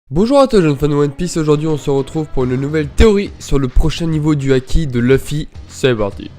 Bonjour à toi jeunes fans de One Piece, aujourd'hui on se retrouve pour une nouvelle théorie sur le prochain niveau du haki de Luffy, c'est parti.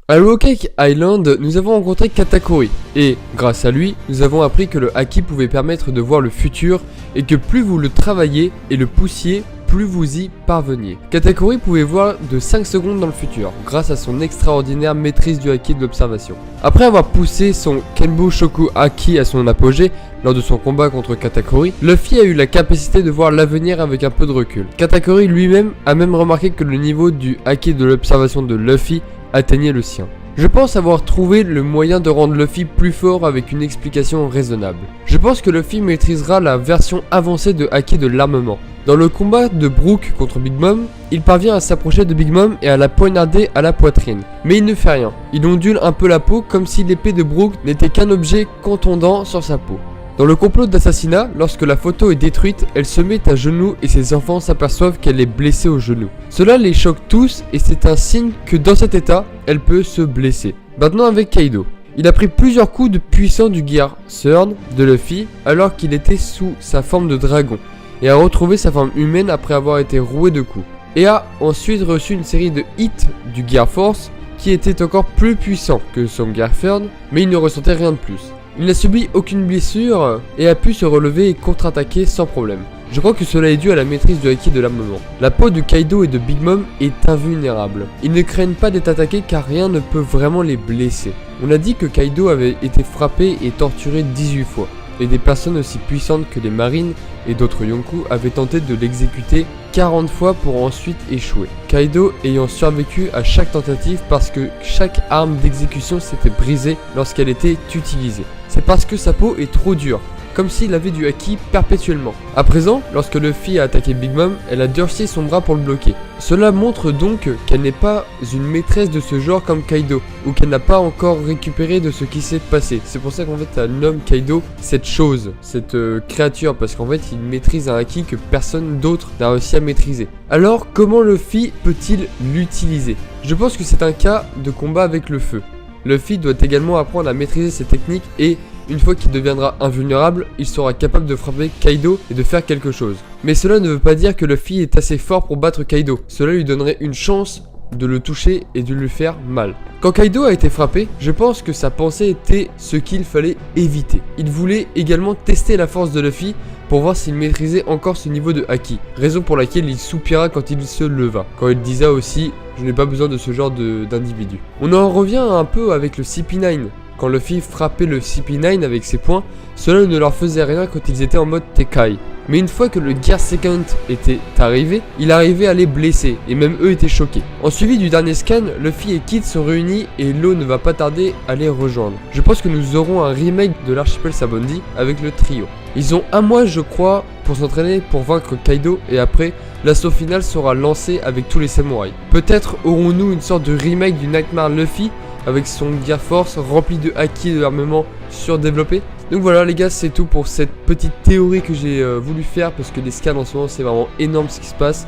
À Whole Cake Island, nous avons rencontré Katakuri, et grâce à lui, nous avons appris que le haki pouvait permettre de voir le futur, et que plus vous le travailliez et le poussiez, plus vous y parveniez. Katakuri pouvait voir de 5 secondes dans le futur, grâce à son extraordinaire maîtrise du haki de l'observation. Après avoir poussé son Kenbu Shoku Haki à son apogée, lors de son combat contre Katakuri, Luffy a eu la capacité de voir l'avenir avec un peu de recul. Katakuri lui-même a même remarqué que le niveau du haki de l'observation de Luffy atteignait le sien. Je pense avoir trouvé le moyen de rendre Luffy plus fort avec une explication raisonnable. Je pense que Luffy maîtrisera la version avancée de haki de l'armement. Dans le combat de Brook contre Big Mom, il parvient à s'approcher de Big Mom et à la poignarder à la poitrine. Mais il ne fait rien. Il ondule un peu la peau comme si l'épée de Brook n'était qu'un objet contondant sur sa peau. Dans le complot d'assassinat, lorsque la photo est détruite, elle se met à genoux et ses enfants s'aperçoivent qu'elle est blessée au genou. Cela les choque tous et c'est un signe que dans cet état, elle peut se blesser. Maintenant avec Kaido. Il a pris plusieurs coups de puissant du Gear Third de Luffy alors qu'il était sous sa forme de dragon et a retrouvé sa forme humaine après avoir été roué de coups. Et a ensuite reçu une série de hits du Gear Force qui était encore plus puissant que son Gear Third, mais il ne ressentait rien de plus. Il n'a subi aucune blessure et a pu se relever et contre-attaquer sans problème. Je crois que cela est dû à la maîtrise du haki de l'armement. La peau de Kaido et de Big Mom est invulnérable. Ils ne craignent pas d'être attaqués car rien ne peut vraiment les blesser. On a dit que Kaido avait été frappé et torturé 18 fois. Et des personnes aussi puissantes que les marines et d'autres Yonkou avaient tenté de l'exécuter 40 fois pour ensuite échouer. Kaido ayant survécu à chaque tentative parce que chaque arme d'exécution s'était brisée lorsqu'elle était utilisée. C'est parce que sa peau est trop dure, comme s'il avait du haki perpétuellement. À présent, lorsque Luffy a attaqué Big Mom, elle a durci son bras pour le bloquer. Cela montre donc qu'elle n'est pas une maîtresse de ce genre comme Kaido, ou qu'elle n'a pas encore récupéré de ce qui s'est passé. C'est pour ça qu'en fait elle nomme Kaido cette chose, cette créature, parce qu'en fait il maîtrise un haki que personne d'autre n'a réussi à maîtriser. Alors comment Luffy peut-il l'utiliser? Je pense que c'est un cas de combat avec le feu. Luffy doit également apprendre à maîtriser ses techniques et une fois qu'il deviendra invulnérable, il sera capable de frapper Kaido et de faire quelque chose. Mais cela ne veut pas dire que Luffy est assez fort pour battre Kaido. Cela lui donnerait une chance de le toucher et de lui faire mal. Quand Kaido a été frappé, je pense que sa pensée était ce qu'il fallait éviter. Il voulait également tester la force de Luffy pour voir s'il maîtrisait encore ce niveau de haki. Raison pour laquelle il soupira quand il se leva. Quand il disait aussi « je n'ai pas besoin de ce genre d'individu ». On en revient un peu avec le CP9. Quand Luffy frappait le CP9 avec ses poings, cela ne leur faisait rien quand ils étaient en mode Tekai. Mais une fois que le Gear Second était arrivé, il arrivait à les blesser, et même eux étaient choqués. En suivi du dernier scan, Luffy et Kid sont réunis et Law ne va pas tarder à les rejoindre. Je pense que nous aurons un remake de l'archipel Sabaody avec le trio. Ils ont un mois je crois pour s'entraîner pour vaincre Kaido et après, l'assaut final sera lancé avec tous les samouraïs. Peut-être aurons-nous une sorte de remake du Nightmare Luffy avec son Gear Force rempli de haki et de l'armement surdéveloppé. Donc voilà les gars, c'est tout pour cette petite théorie que j'ai voulu faire parce que les scans en ce moment c'est vraiment énorme ce qui se passe.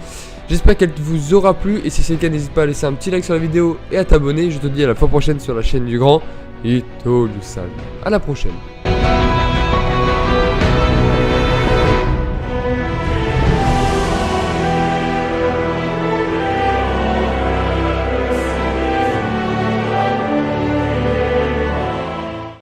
J'espère qu'elle vous aura plu et si c'est le cas n'hésite pas à laisser un petit like sur la vidéo et à t'abonner. Je te dis à la fois prochaine sur la chaîne du grand et tout du sale. À la prochaine.